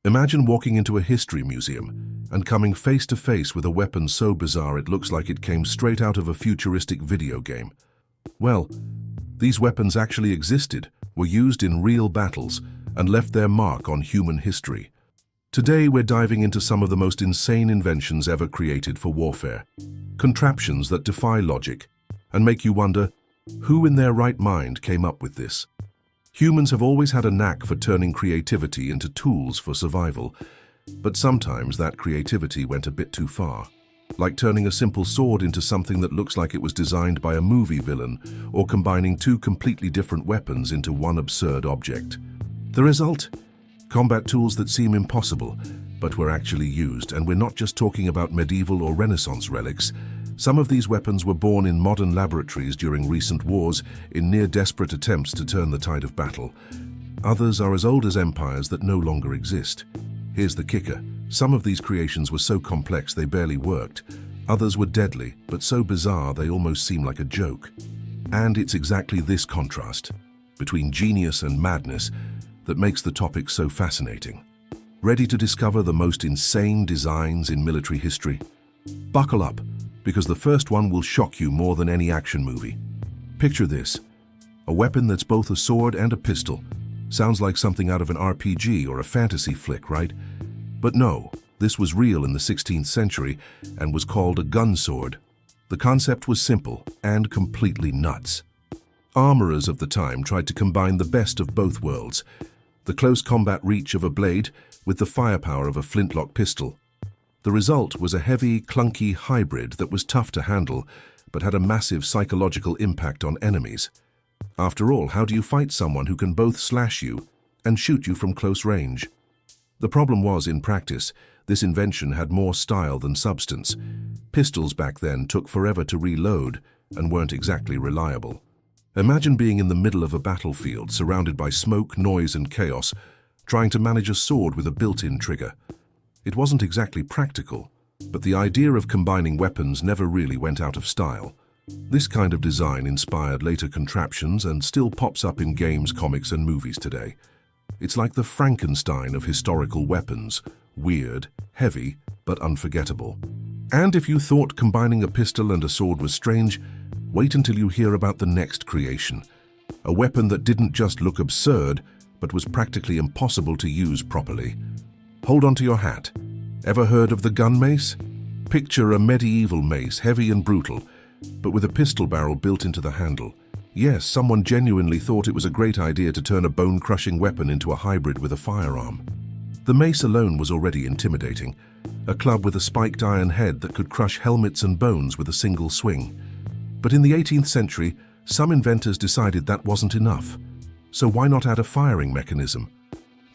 Imagine walking into a history museum and coming face to face with a weapon so bizarre it looks like it came straight out of a futuristic video game. Well, these weapons actually existed, were used in real battles, and left their mark on human history. Today we're diving into some of the most insane inventions ever created for warfare. Contraptions that defy logic and make you wonder, who in their right mind came up with this? Humans have always had a knack for turning creativity into tools for survival, but sometimes that creativity went a bit too far. Like turning a simple sword into something that looks like it was designed by a movie villain, or combining two completely different weapons into one absurd object. The result? Combat tools that seem impossible, but were actually used, and we're not just talking about medieval or Renaissance relics. Some of these weapons were born in modern laboratories during recent wars in near-desperate attempts to turn the tide of battle. Others are as old as empires that no longer exist. Here's the kicker. Some of these creations were so complex they barely worked. Others were deadly, but so bizarre they almost seem like a joke. And it's exactly this contrast between genius and madness that makes the topic so fascinating. Ready to discover the most insane designs in military history? Buckle up, because the first one will shock you more than any action movie. Picture this: a weapon that's both a sword and a pistol. Sounds like something out of an RPG or a fantasy flick, right? But no, this was real in the 16th century and was called a gun sword. The concept was simple and completely nuts. Armorers of the time tried to combine the best of both worlds: the close combat reach of a blade with the firepower of a flintlock pistol. The result was a heavy, clunky hybrid that was tough to handle, but had a massive psychological impact on enemies. After all, how do you fight someone who can both slash you and shoot you from close range? The problem was, in practice, this invention had more style than substance. Pistols back then took forever to reload and weren't exactly reliable. Imagine being in the middle of a battlefield, surrounded by smoke, noise, and chaos, trying to manage a sword with a built-in trigger. It wasn't exactly practical, but the idea of combining weapons never really went out of style. This kind of design inspired later contraptions and still pops up in games, comics, and movies today. It's like the Frankenstein of historical weapons: weird, heavy, but unforgettable. And if you thought combining a pistol and a sword was strange, wait until you hear about the next creation. A weapon that didn't just look absurd, but was practically impossible to use properly. Hold on to your hat. Ever heard of the gun mace? Picture a medieval mace, heavy and brutal, but with a pistol barrel built into the handle. Yes, someone genuinely thought it was a great idea to turn a bone-crushing weapon into a hybrid with a firearm. The mace alone was already intimidating. A club with a spiked iron head that could crush helmets and bones with a single swing. But in the 18th century, some inventors decided that wasn't enough. So why not add a firing mechanism?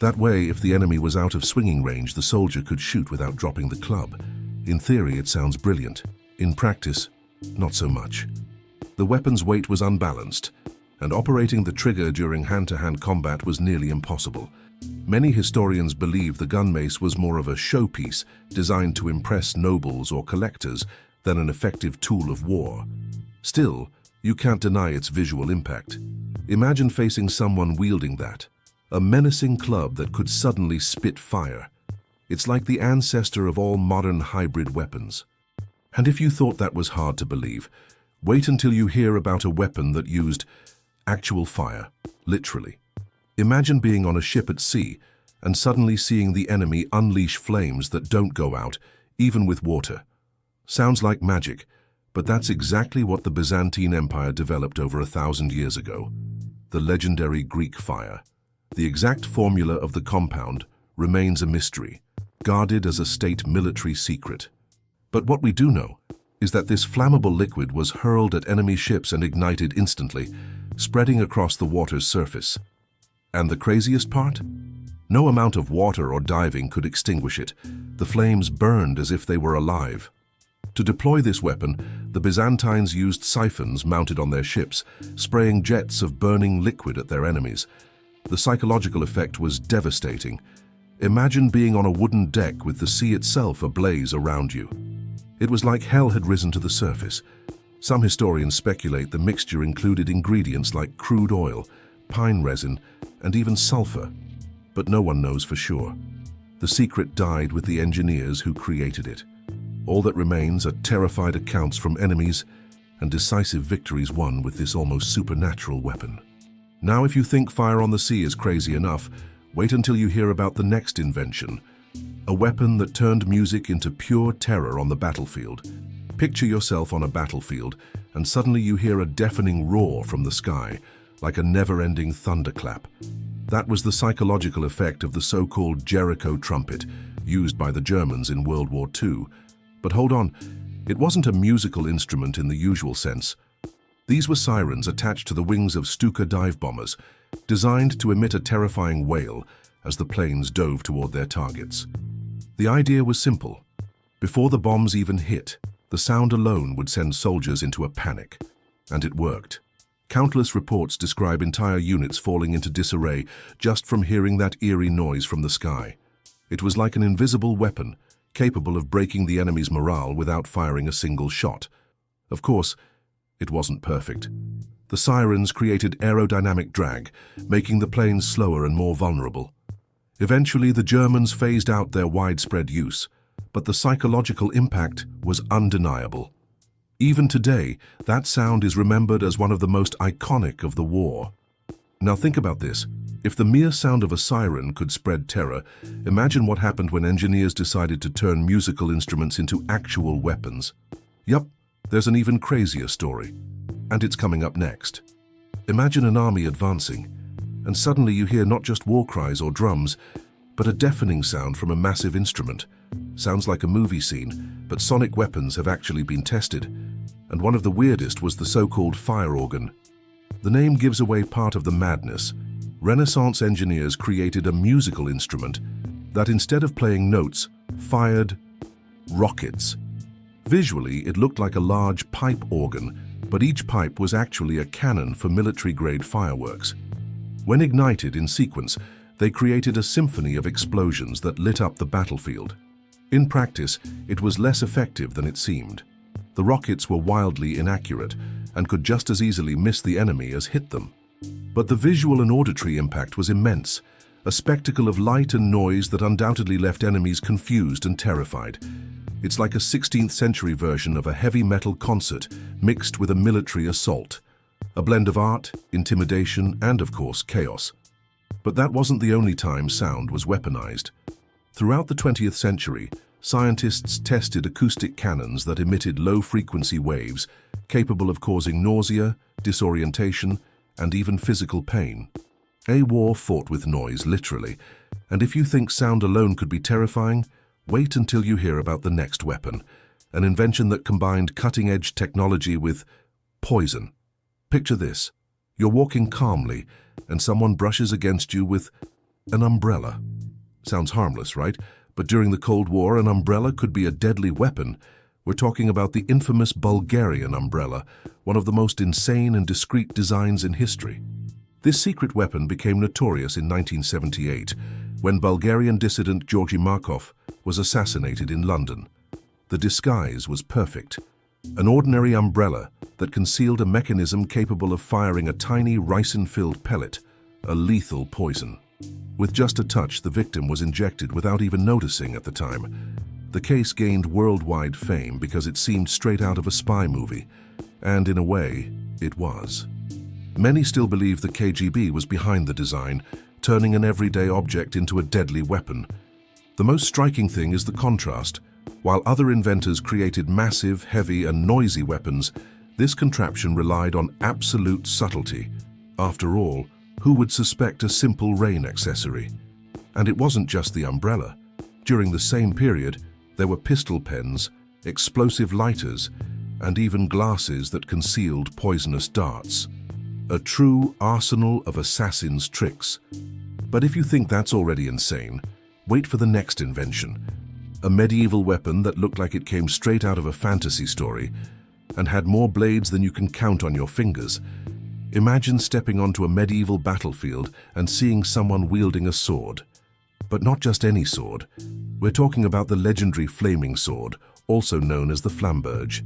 That way, if the enemy was out of swinging range, the soldier could shoot without dropping the club. In theory, it sounds brilliant. In practice, not so much. The weapon's weight was unbalanced, and operating the trigger during hand-to-hand combat was nearly impossible. Many historians believe the gun mace was more of a showpiece designed to impress nobles or collectors than an effective tool of war. Still, you can't deny its visual impact. Imagine facing someone wielding that. A menacing club that could suddenly spit fire. It's like the ancestor of all modern hybrid weapons. And if you thought that was hard to believe, wait until you hear about a weapon that used actual fire, literally. Imagine being on a ship at sea and suddenly seeing the enemy unleash flames that don't go out, even with water. Sounds like magic, but that's exactly what the Byzantine Empire developed over 1,000 years ago. The legendary Greek fire. The exact formula of the compound remains a mystery, guarded as a state military secret. But what we do know is that this flammable liquid was hurled at enemy ships and ignited instantly, spreading across the water's surface. And the craziest part? No amount of water or diving could extinguish it. The flames burned as if they were alive. To deploy this weapon, the Byzantines used siphons mounted on their ships, spraying jets of burning liquid at their enemies. The psychological effect was devastating. Imagine being on a wooden deck with the sea itself ablaze around you. It was like hell had risen to the surface. Some historians speculate the mixture included ingredients like crude oil, pine resin, and even sulfur, but no one knows for sure. The secret died with the engineers who created it. All that remains are terrified accounts from enemies and decisive victories won with this almost supernatural weapon. Now, if you think fire on the sea is crazy enough, wait until you hear about the next invention, a weapon that turned music into pure terror on the battlefield. Picture yourself on a battlefield, and suddenly you hear a deafening roar from the sky, like a never-ending thunderclap. That was the psychological effect of the so-called Jericho trumpet, used by the Germans in World War II. But hold on, it wasn't a musical instrument in the usual sense. These were sirens attached to the wings of Stuka dive bombers, designed to emit a terrifying wail as the planes dove toward their targets. The idea was simple. Before the bombs even hit, the sound alone would send soldiers into a panic. And it worked. Countless reports describe entire units falling into disarray just from hearing that eerie noise from the sky. It was like an invisible weapon, capable of breaking the enemy's morale without firing a single shot. Of course, it wasn't perfect. The sirens created aerodynamic drag, making the planes slower and more vulnerable. Eventually, the Germans phased out their widespread use, but the psychological impact was undeniable. Even today, that sound is remembered as one of the most iconic of the war. Now think about this. If the mere sound of a siren could spread terror, imagine what happened when engineers decided to turn musical instruments into actual weapons. Yup, there's an even crazier story. And it's coming up next. Imagine an army advancing, and suddenly you hear not just war cries or drums, but a deafening sound from a massive instrument. Sounds like a movie scene, but sonic weapons have actually been tested, and one of the weirdest was the so-called fire organ. The name gives away part of the madness. Renaissance engineers created a musical instrument that, instead of playing notes, fired rockets. Visually, it looked like a large pipe organ, but each pipe was actually a cannon for military-grade fireworks. When ignited in sequence, they created a symphony of explosions that lit up the battlefield. In practice, it was less effective than it seemed. The rockets were wildly inaccurate and could just as easily miss the enemy as hit them. But the visual and auditory impact was immense, a spectacle of light and noise that undoubtedly left enemies confused and terrified. It's like a 16th century version of a heavy metal concert mixed with a military assault. A blend of art, intimidation, and of course, chaos. But that wasn't the only time sound was weaponized. Throughout the 20th century, scientists tested acoustic cannons that emitted low-frequency waves capable of causing nausea, disorientation, and even physical pain. A war fought with noise, literally, and if you think sound alone could be terrifying, wait until you hear about the next weapon, an invention that combined cutting-edge technology with poison. Picture this. You're walking calmly, and someone brushes against you with an umbrella. Sounds harmless, right? But during the Cold War, an umbrella could be a deadly weapon. We're talking about the infamous Bulgarian umbrella, one of the most insane and discreet designs in history. This secret weapon became notorious in 1978, when Bulgarian dissident Georgi Markov was assassinated in London. The disguise was perfect. An ordinary umbrella that concealed a mechanism capable of firing a tiny ricin-filled pellet, a lethal poison. With just a touch, the victim was injected without even noticing at the time. The case gained worldwide fame because it seemed straight out of a spy movie, and in a way, it was. Many still believe the KGB was behind the design, turning an everyday object into a deadly weapon. The most striking thing is the contrast. While other inventors created massive, heavy, and noisy weapons, this contraption relied on absolute subtlety. After all, who would suspect a simple rain accessory? And it wasn't just the umbrella. During the same period, there were pistol pens, explosive lighters, and even glasses that concealed poisonous darts. A true arsenal of assassins' tricks. But if you think that's already insane, wait for the next invention. A medieval weapon that looked like it came straight out of a fantasy story and had more blades than you can count on your fingers. Imagine stepping onto a medieval battlefield and seeing someone wielding a sword. But not just any sword. We're talking about the legendary flaming sword, also known as the flamberge.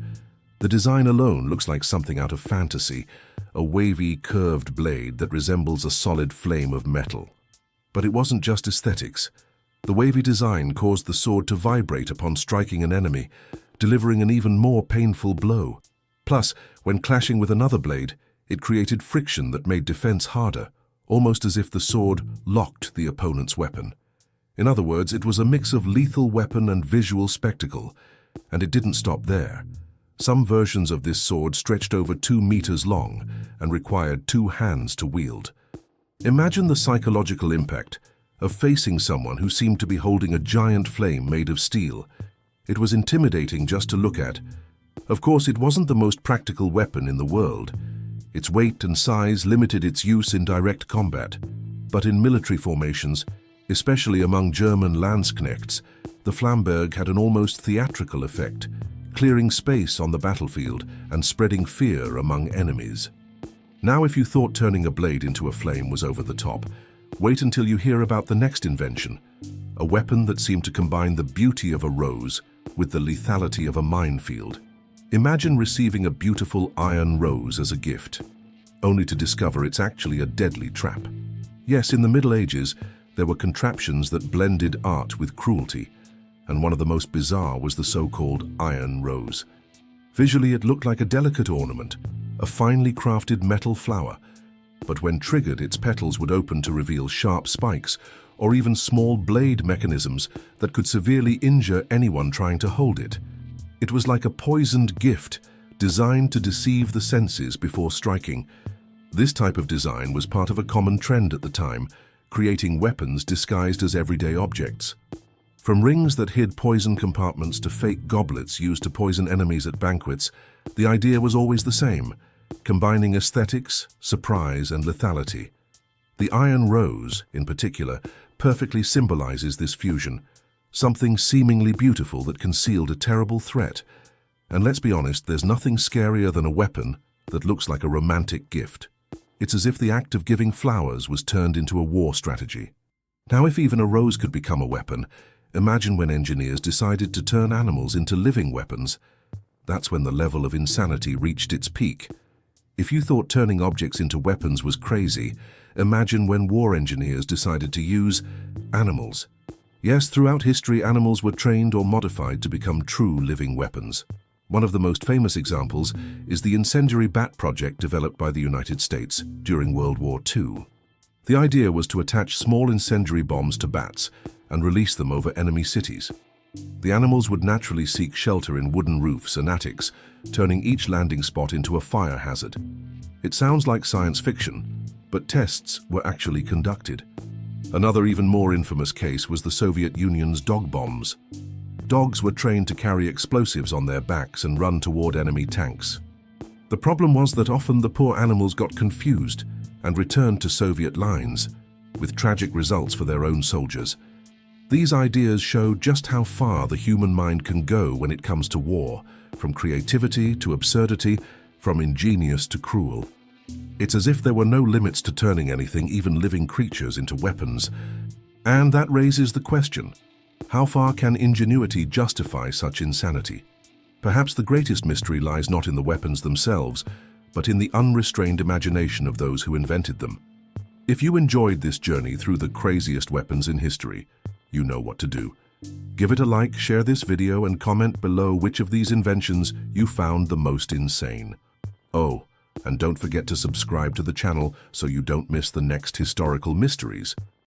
The design alone looks like something out of fantasy, a wavy, curved blade that resembles a solid flame of metal. But it wasn't just aesthetics. The wavy design caused the sword to vibrate upon striking an enemy, delivering an even more painful blow. Plus, when clashing with another blade, it created friction that made defense harder, almost as if the sword locked the opponent's weapon. In other words, it was a mix of lethal weapon and visual spectacle, and it didn't stop there. Some versions of this sword stretched over 2 meters long and required 2 hands to wield. Imagine the psychological impact of facing someone who seemed to be holding a giant flame made of steel. It was intimidating just to look at. Of course, it wasn't the most practical weapon in the world. Its weight and size limited its use in direct combat. But in military formations, especially among German Landsknechts, the Flamberg had an almost theatrical effect, clearing space on the battlefield and spreading fear among enemies. Now, if you thought turning a blade into a flame was over the top, wait until you hear about the next invention, a weapon that seemed to combine the beauty of a rose with the lethality of a minefield. Imagine receiving a beautiful iron rose as a gift, only to discover it's actually a deadly trap. Yes, in the Middle Ages, there were contraptions that blended art with cruelty, and one of the most bizarre was the so-called iron rose. Visually, it looked like a delicate ornament, a finely crafted metal flower, but when triggered, its petals would open to reveal sharp spikes or even small blade mechanisms that could severely injure anyone trying to hold it. It was like a poisoned gift designed to deceive the senses before striking. This type of design was part of a common trend at the time, creating weapons disguised as everyday objects. From rings that hid poison compartments to fake goblets used to poison enemies at banquets, the idea was always the same, combining aesthetics, surprise, and lethality. The iron rose, in particular, perfectly symbolizes this fusion, something seemingly beautiful that concealed a terrible threat. And let's be honest, there's nothing scarier than a weapon that looks like a romantic gift. It's as if the act of giving flowers was turned into a war strategy. Now, if even a rose could become a weapon, imagine when engineers decided to turn animals into living weapons. That's when the level of insanity reached its peak. If you thought turning objects into weapons was crazy, imagine when war engineers decided to use animals. Yes, throughout history, animals were trained or modified to become true living weapons. One of the most famous examples is the incendiary bat project developed by the United States during World War II. The idea was to attach small incendiary bombs to bats and release them over enemy cities. The animals would naturally seek shelter in wooden roofs and attics, turning each landing spot into a fire hazard. It sounds like science fiction, but tests were actually conducted. Another even more infamous case was the Soviet Union's dog bombs. Dogs were trained to carry explosives on their backs and run toward enemy tanks. The problem was that often the poor animals got confused and returned to Soviet lines, with tragic results for their own soldiers. These ideas show just how far the human mind can go when it comes to war, from creativity to absurdity, from ingenious to cruel. It's as if there were no limits to turning anything, even living creatures, into weapons. And that raises the question, how far can ingenuity justify such insanity? Perhaps the greatest mystery lies not in the weapons themselves, but in the unrestrained imagination of those who invented them. If you enjoyed this journey through the craziest weapons in history, you know what to do. Give it a like, share this video, and comment below which of these inventions you found the most insane. Oh, and don't forget to subscribe to the channel so you don't miss the next historical mysteries.